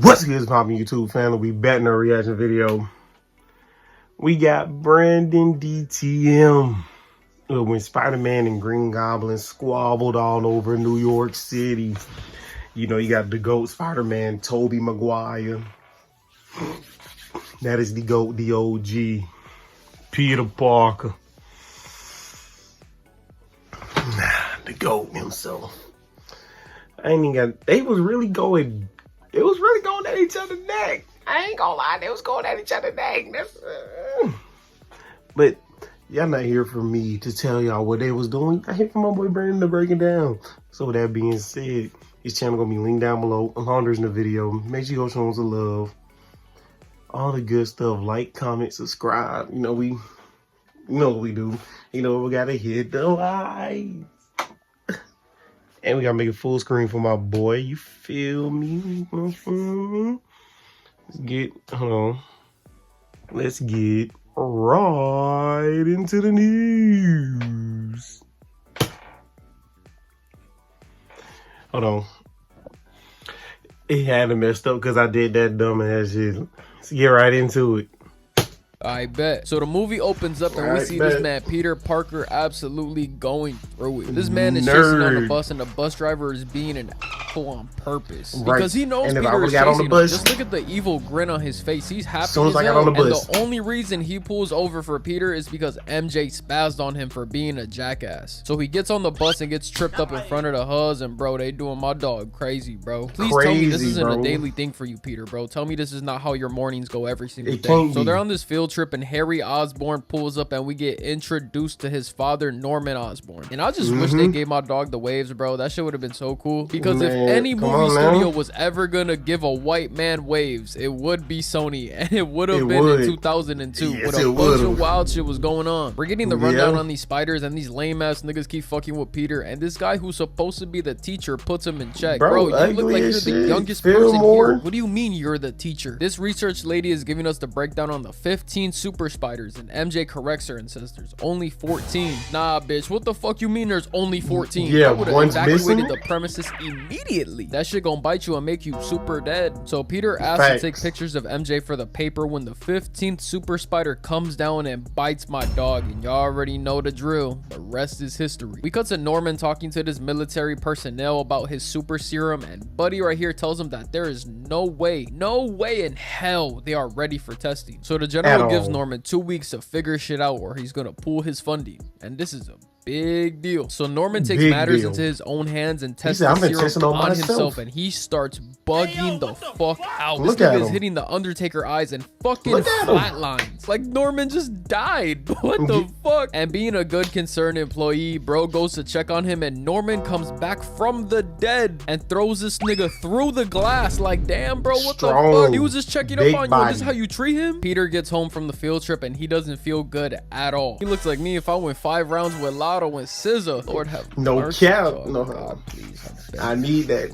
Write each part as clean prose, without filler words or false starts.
What's good, poppin' YouTube family? We back in our reaction video. We got Brandon DTM when Spider-Man and Green Goblin squabbled all over New York City. You know, you got the GOAT Spider-Man, Tobey Maguire. That is the GOAT, the OG, Peter Parker. The GOAT himself. I ain't even got, they was really going at each other's neck. I ain't gonna lie, they was going at each other's neck. But y'all not here for me to tell y'all what they was doing. I here for my boy Brandon to break it down. So with that being said, his channel gonna be linked down below. Alonder's in the video. Make sure you go show him some love. All the good stuff. Like, comment, subscribe. You know what we do. You know we gotta hit the like. And we gotta make it full screen for my boy. You feel me? Let's get right into the news. Hold on. It had to messed up because I did that dumbass shit. Let's get right into it. I bet. So the movie opens up and we see this man Peter Parker absolutely going through it. This man is chasing on the bus and the bus driver is being an asshole on purpose because he knows Peter is chasing him. Just look at the evil grin on his face. He's happy as hell. And the only reason he pulls over for Peter is because MJ spazzed on him for being a jackass. So he gets on the bus and gets tripped up in front of the huz, and bro, they doing my dog crazy, bro. Please tell me this isn't a daily thing for you, Peter, bro. Tell me this is not how your mornings go every single day. So they're on this field trip and Harry Osborn pulls up and we get introduced to his father, Norman Osborn. And I just wish they gave my dog the waves, bro. That shit would have been so cool. Because if any movie studio was ever gonna give a white man waves, it would be Sony. And it would have been in 2002. Yes, with a bunch of wild shit was going on. We're getting the rundown on these spiders, and these lame ass niggas keep fucking with Peter. And this guy who's supposed to be the teacher puts him in check. Bro, you look like you're the youngest person here. What do you mean you're the teacher? This research lady is giving us the breakdown on the 15 super spiders, and MJ corrects her and says there's only 14. Nah, bitch, what the fuck you mean there's only 14? Yeah, I would have evacuated the premises immediately. That shit gonna bite you and make you super dead. So Peter asks to take pictures of MJ for the paper when the 15th super spider comes down and bites my dog, and y'all already know the drill. The rest is history. We cut to Norman talking to this military personnel about his super serum, and Buddy right here tells him that there is no way in hell they are ready for testing. So the general gives Norman 2 weeks to figure shit out or he's gonna pull his funding, and this is a big deal. So Norman takes matters into his own hands and tests the serum on himself, and he starts bugging the fuck out. This nigga is hitting the Undertaker eyes and fucking flatlines. Like Norman just died. What the fuck? And being a good concerned employee, bro goes to check on him, and Norman comes back from the dead and throws this nigga through the glass. Like, damn, bro, what the fuck? He was just checking up on you, and this is how you treat him? Peter gets home from the field trip and he doesn't feel good at all. He looks like me if I went 5 rounds with Lotto and Scissor. Lord have mercy. No, God, please, I need that.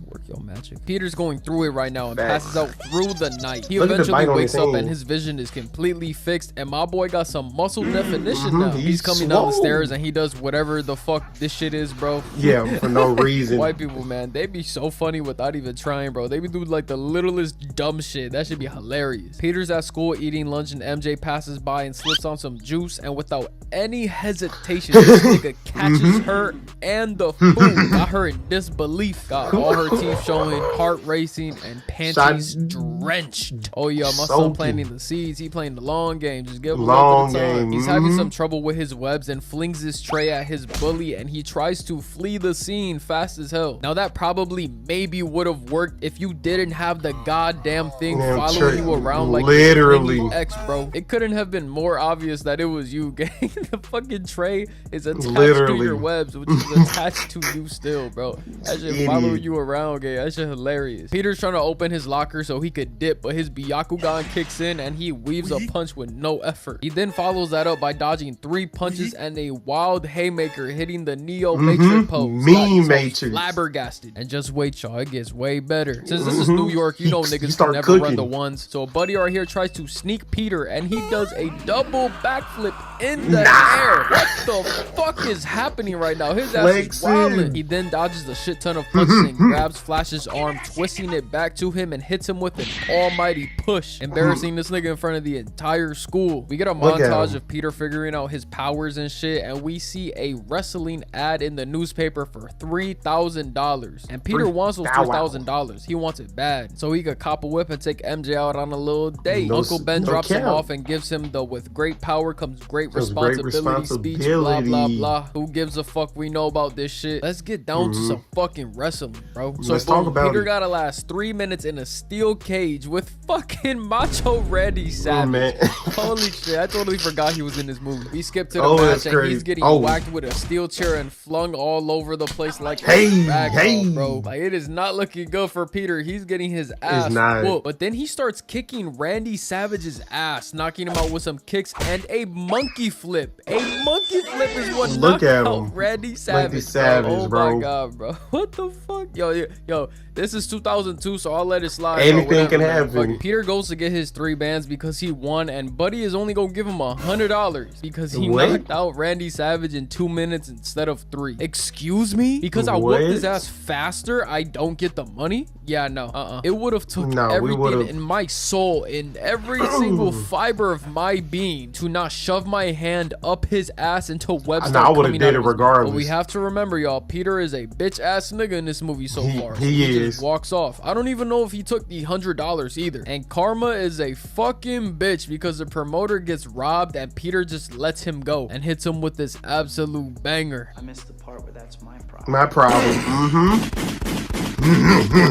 Work your magic. Peter's going through it right now and passes out through the night. He eventually wakes up and his vision is completely fixed, and my boy got some muscle definition now. He's coming down the stairs and he does whatever the fuck this shit is, bro. Yeah, for no reason. White people, man, they be so funny without even trying, bro. They be doing like the littlest dumb shit. That should be hilarious. Peter's at school eating lunch and MJ passes by and slips on some juice, and without any hesitation, this nigga catches her and the food. Got her in disbelief. Got all her teeth showing, heart racing, and panties drenched. Oh yeah, my son planting the seeds. He playing the long game. Just give him a little bit of time. He's having some trouble with his webs and flings his tray at his bully, and he tries to flee the scene fast as hell. Now that probably maybe would have worked if you didn't have the goddamn thing following you around like literally X, bro. It couldn't have been more obvious that it was you, gang. The fucking tray is attached to your webs, which is attached to you still, bro. That shit follow you around, gang. That shit hilarious. Peter's trying to open his locker so he could dip, but his Byakugan kicks in and he weaves a punch with no effort. He then follows that up by dodging 3 punches and a wild haymaker hitting the Neo Matrix pose. Mean Matrix. Flabbergasted. And just wait, y'all, it gets way better. Since this is New York, you know niggas can never run the ones. So a buddy right here tries to sneak Peter and he does a double backflip in the air. What the fuck is happening right now? His ass is wilding. He then dodges a shit ton of punches and grabs flashes arm, twisting it back to him and hits him with an almighty push, embarrassing this nigga in front of the entire school. We get a montage of Peter figuring out his powers and shit, and we see a wrestling ad in the newspaper for $3,000. And Peter wants those $3,000. He wants it bad, so he could cop a whip and take MJ out on a little date. Uncle Ben drops him off and gives him the "with great power comes great responsibility" speech, blah blah blah. Who gives a fuck? We know about this shit. Let's get down to some fucking wrestling, bro. So Peter gotta last 3 minutes in a steel cage with fucking Macho Randy Savage. Holy shit, I totally forgot he was in this movie. We skip to the match and he's getting whacked with a steel chair and flung all over the place like a rag, bro. Like, it is not looking good for Peter. He's getting his ass whooped. But then he starts kicking Randy Savage's ass, knocking him out with some kicks and a monkey flip. A monkey flip is what knocked out Randy Savage. Oh my god, bro. What the fuck? Yo, this is 2002, so I'll let it slide. Anything can happen. Peter goes to get his 3 bands because he won, and Buddy is only gonna give him $100 because he knocked out Randy Savage in 2 minutes instead of 3. Excuse me? Because I whooped his ass faster, I don't get the money? Yeah, no. It would have took everything in my soul, in every single fiber of my being, to not shove my hand up his ass until web started I would have did it regardless. But we have to remember, y'all, Peter is a bitch ass nigga in this movie so far. He just walks off. I don't even know if he took the $100 either. And karma is a fucking bitch because the promoter gets robbed and Peter just lets him go and hits him with this absolute banger. I missed the part where that's my problem. My problem.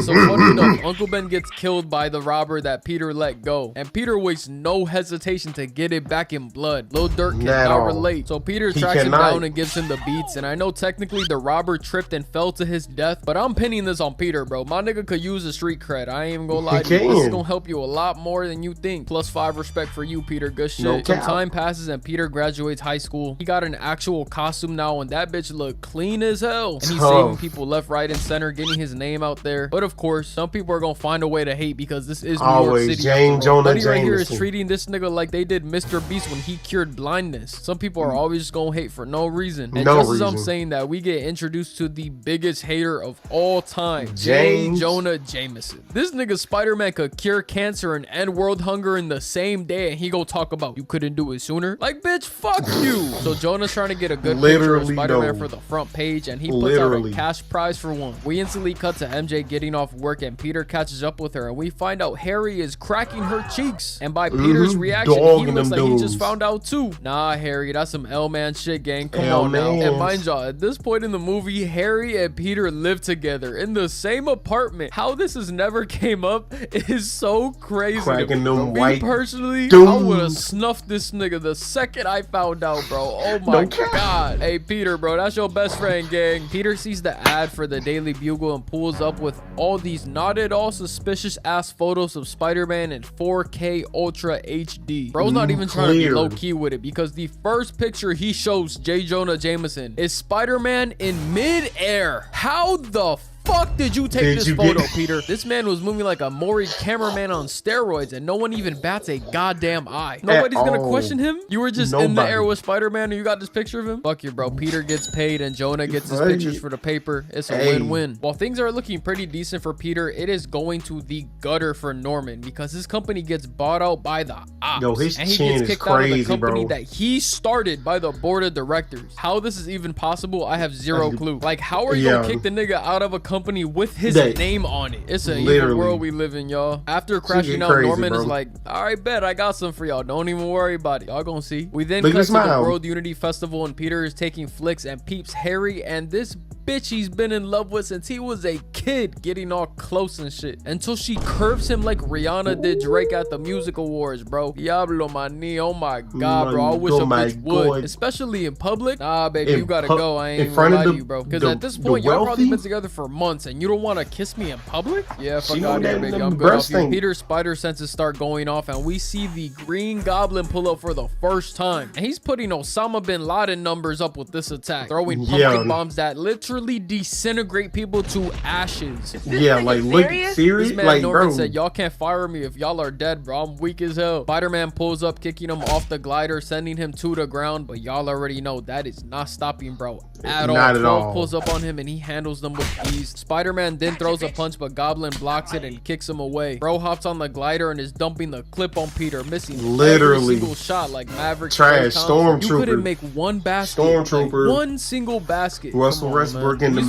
So funny enough, Uncle Ben gets killed by the robber that Peter let go, and Peter wastes no hesitation to get it back in blood. Lil Durk cannot relate, so Peter tracks him down and gives him the beats. And I know technically the robber tripped and fell to his death, but I'm pinning this on Peter, bro. My nigga could use a street cred. I ain't even gonna lie to you. This is gonna help you a lot more than you think. +5 respect for you, Peter. Good shit. Some time passes and Peter graduates high school. He got an actual costume now, and that bitch look clean as hell. And he's saving people left, right, and center, getting his name out there. But of course, some people are gonna find a way to hate because this is New York City. Buddy right here is treating this nigga like they did Mr. Beast when he cured blindness. Some people are always just gonna hate for no reason. And just as I'm saying that, we get introduced to the biggest hater of all time, J. Jonah Jameson. This nigga Spider-Man could cure cancer and end world hunger in the same day, and he go talk about you couldn't do it sooner. Like, bitch, fuck you. So Jonah's trying to get a good picture of Spider-Man for the front page, and he puts out a cash prize for one. We instantly cut to MJ getting off work, and Peter catches up with her, and we find out Harry is cracking her cheeks. And by Peter's reaction, he looks like he just found out too. Nah, Harry, that's some L-man shit, gang. Come on now. And mind y'all, at this point in the movie, Harry and Peter live together in the same apartment. How this has never came up is so crazy. Cracking them white personally, I would have snuffed this nigga the second I found out, bro. Oh my god. Hey, Peter, bro, that's your best friend, gang. Peter sees the ad for the Daily Bugle and pulls up with all these not at all suspicious ass photos of Spider-Man in 4K Ultra HD. Bro's not even trying to be low-key with it, because the first picture he shows J. Jonah Jameson is Spider-Man in mid-air. How the fuck did you take this photo, Peter? This man was moving like a Maury cameraman on steroids, and no one even bats a goddamn eye. Nobody's gonna question him? You were just in the air with Spider-Man and you got this picture of him? Fuck you, bro. Peter gets paid and Jonah gets his pictures for the paper. It's a win-win. While things are looking pretty decent for Peter, it is going to the gutter for Norman because his company gets bought out by the ops. Yo, his and he chin gets is kicked out of the crazy, company bro. that he started by the board of directors. How this is even possible, I have zero clue. Like, how are you gonna kick the nigga out of a company with his name on it? It's a evil world we live in, y'all. After crashing out, Norman is like, all right, bet, I got some for y'all. Don't even worry about it. Y'all gonna see. We then cut to the World Unity Festival, and Peter is taking flicks and peeps Harry and this bitch he's been in love with since he was a kid, getting all close and shit, until she curves him like Rihanna did Drake at the music awards, bro. Diablo mani, oh my god, bro. I wish a bitch would, especially in public. Nah, baby, you gotta go. I ain't gonna lie to you, bro, because at this point y'all probably been together for months and you don't want to kiss me in public? Yeah, fuck out here, baby. I'm good off you. Peter's spider senses start going off, and we see the Green Goblin pull up for the first time, and he's putting Osama bin Laden numbers up with this attack, throwing pumpkin bombs that literally literally disintegrate people to ashes. Yeah, like look serious. This man Like, Norman bro, said, y'all can't fire me if y'all are dead, bro. I'm weak as hell. Spider-Man pulls up, kicking him off the glider, sending him to the ground. But y'all already know that is not stopping, bro. At all. Not at all. Pulls up on him and he handles them with ease. Spider-Man then throws a punch, but Goblin blocks it and kicks him away. Bro hops on the glider and is dumping the clip on Peter, missing literally every single shot like Maverick. trash. Stormtrooper. You couldn't make one basket. Stormtrooper. Like one single basket. Russell Westbrook in the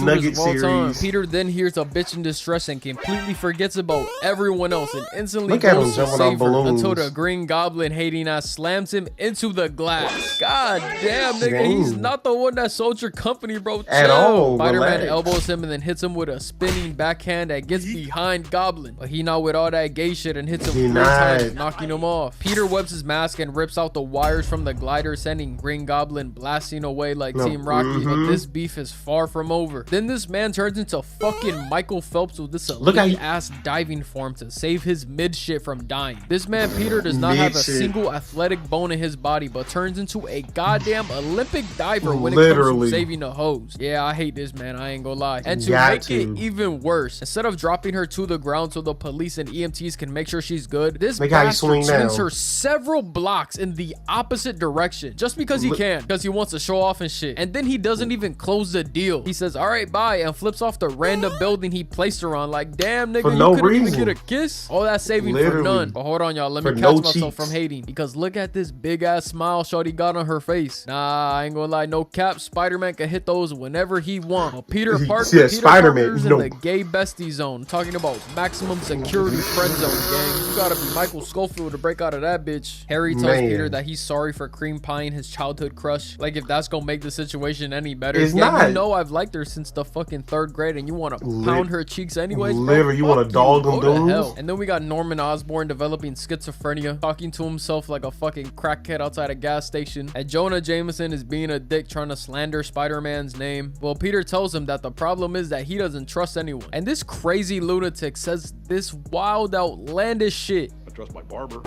Nugget series. Peter then hears a bitch in distress and completely forgets about everyone else and instantly Look at him goes to jumping on save her balloons. until the Green Goblin hating ass slams him into the glass. God damn, nigga, Dang. he's not the one that sold your company, bro. At Chill. all, Spider-Man relax. elbows him and then hits him with a spinning backhand that gets behind Goblin. But he not with all that gay shit and hits him He 3 not. times, knocking him off. Peter webs his mask and rips out the wires from the glider, sending Green Goblin blasting away like Team Rocky. But this beef is far from over. Then this man turns into fucking Michael Phelps with this elite ass diving form to save his mid shit from dying. This man Peter does not have a single athletic bone in his body, but turns into a goddamn Olympic diver when it comes to saving a hose. Yeah, I hate this man, I ain't gonna lie. And to make it even worse, instead of dropping her to the ground so the police and EMTs can make sure she's good, this bastard swings her several blocks in the opposite direction just because he can, because he wants to show off and shit. And then he doesn't even close the deal. He says, all right, bye, and flips off the random building he placed her on. Like, damn, nigga, you couldn't even get a kiss? All that saving for none. But hold on, y'all, let me catch myself from hating, because look at this big ass smile shorty got on her face. Nah, I ain't gonna lie, no cap, Spider-Man can hit those whenever he wants. But Peter Parker, Parker's in the gay bestie zone, talking about maximum security friend zone, gang. You gotta be Michael Schofield to break out of that bitch. Harry tells Peter that he's sorry for cream pieing his childhood crush. Like, if that's gonna make the situation any better. It's not. You know I've liked her since the fucking 3rd grade, and you want to pound her cheeks anyways, bro? Literally, you want to dog them dudes? And then we got Norman Osborn developing schizophrenia, talking to himself like a fucking crackhead outside a gas station. And Jonah Jameson is being a dick, trying to slander Spider-Man's name. Well, Peter tells him that the problem is that he doesn't trust anyone. And this crazy lunatic says this wild, outlandish shit. Trust my barber.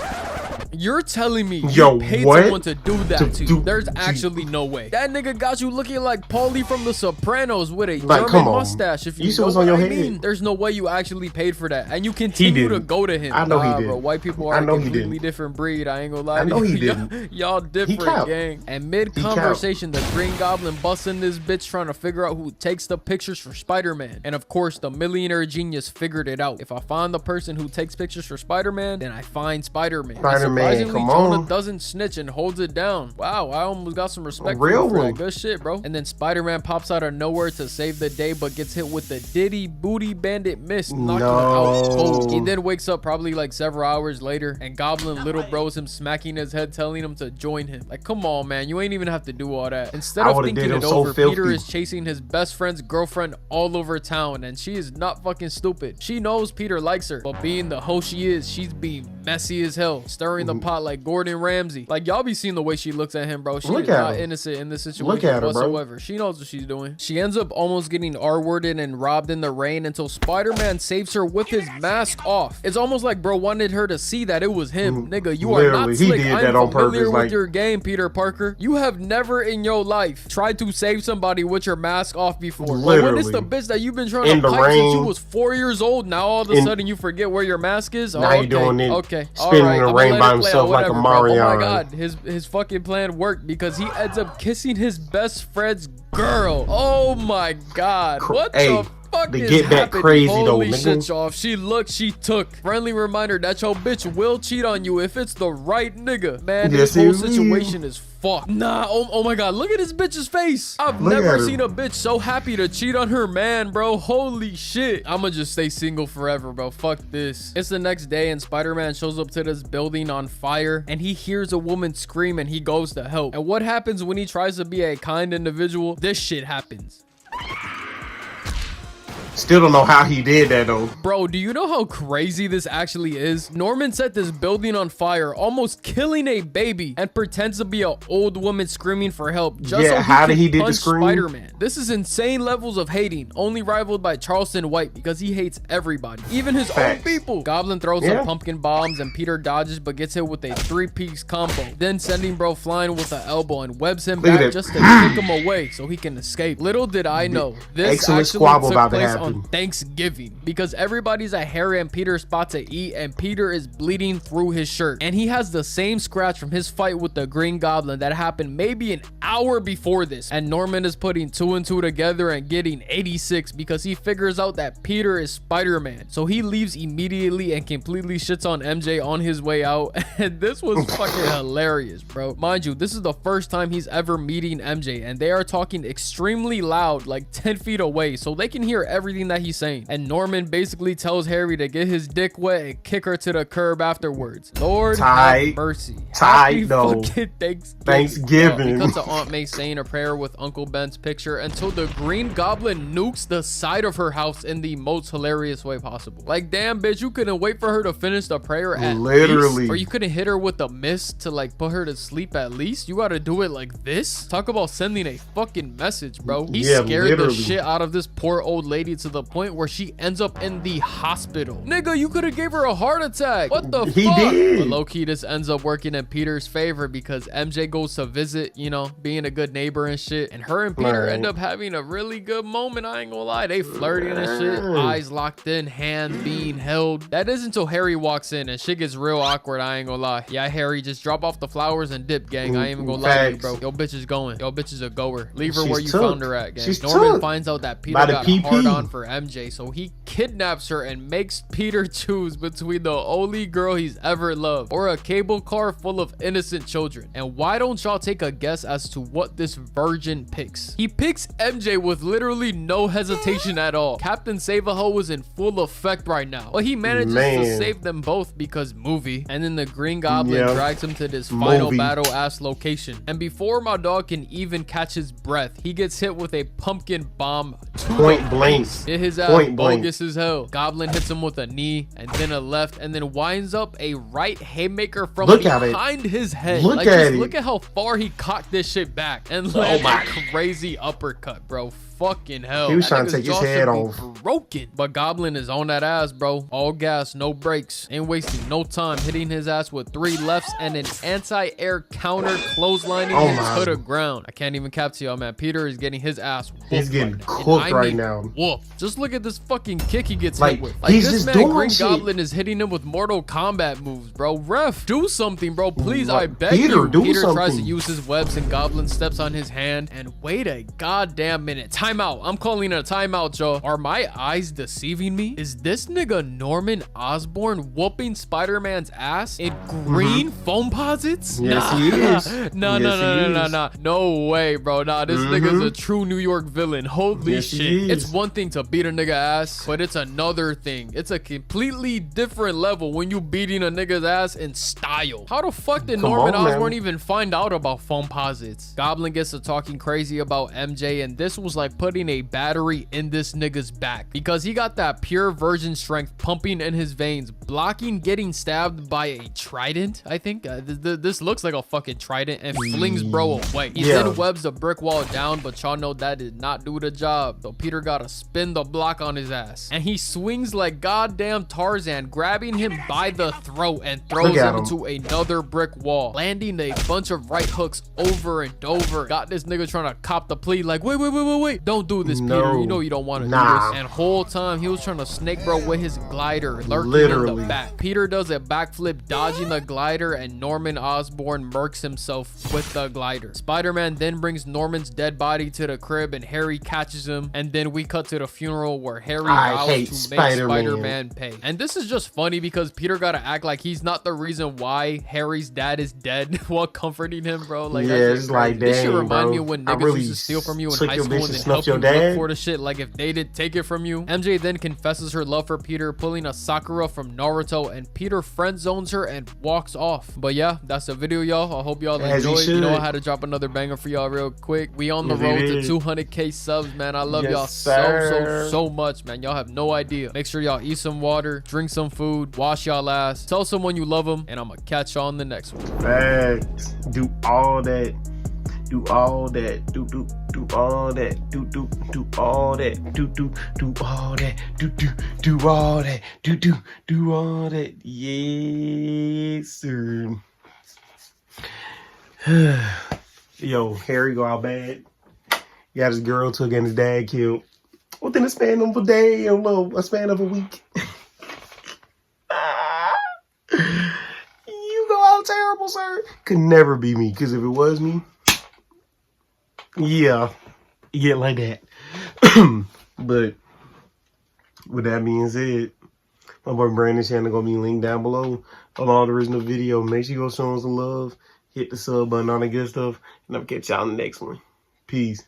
You're telling me you paid someone to do that to you? There's actually no way. That nigga got you looking like Paulie from The Sopranos with a German mustache. If you know what I mean, there's no way you actually paid for that, and you continue to go to him. I know he did. Bro, white people are a completely different breed. I ain't gonna lie. I know he didn't. Y'all different, gang. And mid conversation, the Green Goblin busts in this bitch trying to figure out who takes the pictures for Spider-Man. And of course, the millionaire genius figured it out. If I find the person who takes pictures for Spider-Man, then I find Spider-Man. Surprisingly, Jonah doesn't snitch and holds it down. Wow, I almost got some respect for that. Good shit, bro. And then Spider-Man pops out of nowhere to save the day, but gets hit with the Diddy Booty Bandit mist, knocking him out cold. He then wakes up probably like several hours later, and Goblin little bros him, smacking his head, telling him to join him. Like, come on, man, you ain't even have to do all that. Instead of thinking it over, Peter is chasing his best friend's girlfriend all over town, and she is not fucking stupid. She knows Peter likes her, but being the hoe she is, she's being messy as hell, stirring the pot like Gordon Ramsay. Like, y'all be seeing the way she looks at him, bro. She is not innocent in this situation whatsoever. Bro. She knows what she's doing. She ends up almost getting R-worded and robbed in the rain until Spider-Man saves her with his mask off. It's almost like bro wanted her to see that it was him. Nigga, you are not slick. I'm familiar with your game, Peter Parker. You have never in your life tried to save somebody with your mask off before. But when it's the bitch that you've been trying to pipe since you was 4 years old, now all of a sudden you forget where your mask is? Now you doing it. Okay. Spinning in the rain by himself like a Mario. Oh my god, his fucking plan worked because he ends up kissing his best friend's girl. Oh my god. What the fuck to is get back happening? crazy Holy though, shit, y'all. She looked, she took. Friendly reminder that your bitch will cheat on you if it's the right nigga. Man, this whole situation is fucked. Nah, oh my god, look at this bitch's face. I've never seen a bitch so happy to cheat on her man, bro. Holy shit. I'ma just stay single forever, bro. Fuck this. It's the next day and Spider-Man shows up to this building on fire and he hears a woman scream and he goes to help. And what happens when he tries to be a kind individual? This shit happens. Still don't know how he did that though. Bro, do you know how crazy this actually is? Norman set this building on fire, almost killing a baby, and pretends to be an old woman screaming for help just so how did he can did the punch scream? Spider-Man. This is insane levels of hating, only rivaled by Charleston White because he hates everybody, even his own people. Goblin throws some pumpkin bombs and Peter dodges but gets hit with a 3-piece combo, then sending bro flying with an elbow and webs him back just to kick him away so he can escape. Little did I know, this actually took place on Thanksgiving because everybody's at Harry and Peter's spot to eat and Peter is bleeding through his shirt and he has the same scratch from his fight with the Green Goblin that happened maybe an hour before this, and Norman is putting 2 and 2 together and getting 86 because he figures out that Peter is Spider-Man, so he leaves immediately and completely shits on MJ on his way out. And this was fucking hilarious, bro. Mind you, this is the first time he's ever meeting MJ and they are talking extremely loud, like 10 feet away, so they can hear everything that he's saying. And Norman basically tells Harry to get his dick wet and kick her to the curb afterwards. Lord have mercy. Happy fucking Thanksgiving. He cuts to Aunt May saying a prayer with Uncle Ben's picture until the Green Goblin nukes the side of her house in the most hilarious way possible. Like, damn, bitch, you couldn't wait for her to finish the prayer at least? Or you couldn't hit her with a mist to like put her to sleep at least? You gotta do it like this? Talk about sending a fucking message, bro. He scared the shit out of this poor old lady to the point where she ends up in the hospital. Nigga, you could have gave her a heart attack. What the fuck? Did. But low-key, this ends up working in Peter's favor because MJ goes to visit, you know, being a good neighbor and shit, and her and Peter end up having a really good moment. I ain't gonna lie, they flirting and shit, eyes locked in, hand being held. That is until Harry walks in and shit gets real awkward. I ain't gonna lie. Yeah, Harry, just drop off the flowers and dip, gang. I ain't even gonna lie to you, bro. Yo bitch is going. Yo bitch is a goer. Leave her where you found her at, gang. Norman finds out that Peter got a hard on for MJ, so he kidnaps her and makes Peter choose between the only girl he's ever loved or a cable car full of innocent children. And why don't y'all take a guess as to what this virgin picks? He picks MJ with literally no hesitation at all. Captain Save-A-Ho is in full effect right now, but he manages to save them both because movie. And then the Green Goblin drags him to this final battle ass location, and before my dog can even catch his breath, he gets hit with a pumpkin bomb point blank. Hit his ass bogus as hell. Goblin hits him with a knee and then a left and then winds up a right haymaker from behind his head. Look at how far he cocked this shit back and landed a crazy uppercut, bro. Fucking hell. He was trying to take his head off. Broken. But Goblin is on that ass, bro. All gas, no brakes. Ain't wasting no time, hitting his ass with 3 lefts and an anti-air counter, clotheslining him to the ground. I can't even cap to y'all, man. Peter is getting his ass whooped. He's getting cooked right now. Whoop. Just look at this fucking kick he gets hit with. Like, he's this man, Green Goblin, is hitting him with Mortal Kombat moves, bro. Ref, do something, bro. Please, I beg you. Peter tries to use his webs and Goblin steps on his hand. And wait a goddamn minute. Timeout. I'm calling a timeout, y'all. Are my eyes deceiving me? Is this nigga Norman Osborn whooping Spider-Man's ass in green foam posits? Yes, he is. Nah. No way, bro. Nah, this nigga's a true New York villain. Holy shit. It's one thing to beat a nigga ass, but it's another thing. It's a completely different level when you beating a nigga's ass in style. How the fuck did Norman Osborn even find out about foam posits? Goblin gets to talking crazy about MJ, and this was like putting a battery in this nigga's back because he got that pure virgin strength pumping in his veins, blocking getting stabbed by a trident. I think this looks like a fucking trident, and flings bro away. He then webs the brick wall down, but y'all know that did not do the job, so Peter gotta spin the block on his ass, and he swings like goddamn Tarzan, grabbing him by the throat and throws him into another brick wall, landing a bunch of right hooks over and over. Got this nigga trying to cop the plea like, wait, don't do this, Peter. You know you don't want to do this. And whole time he was trying to snake bro with his glider, lurking in the back. Peter does a backflip, dodging the glider, and Norman Osborn murks himself with the glider. Spider-Man then brings Norman's dead body to the crib, and Harry catches him. And then we cut to the funeral where Harry vows to make Spider-Man pay. And this is just funny because Peter gotta act like he's not the reason why Harry's dad is dead while comforting him, bro. Like, it's like, this should remind me of when niggas used to steal from you in high school and then off your help you dad? look for the shit like if they did take it from you. MJ then confesses her love for Peter, pulling a Sakura from Naruto, and Peter friend zones her and walks off. But yeah, that's the video, y'all. I hope y'all enjoyed. You know, I had to drop another banger for y'all real quick. We on the road to 200K subs, man. I love y'all so much, man. Y'all have no idea. Make sure y'all eat some water, drink some food, wash y'all ass, tell someone you love them, and I'm gonna catch y'all on the next one. Facts. Do all that. Do all that. Do all that. Do all that. Do all that. Do all that. Do all that. Yes, sir. Yo, Harry go out bad. He got his girl took and his dad killed within a span of a day or a span of a week. You go out terrible, sir. Could never be me, because if it was me, yeah, you get like that. But with that being said, my boy Brandon's channel gonna be linked down below on all the original video. Make sure you go show him some love, hit the sub button, all that good stuff, and I'll catch y'all in the next one. Peace.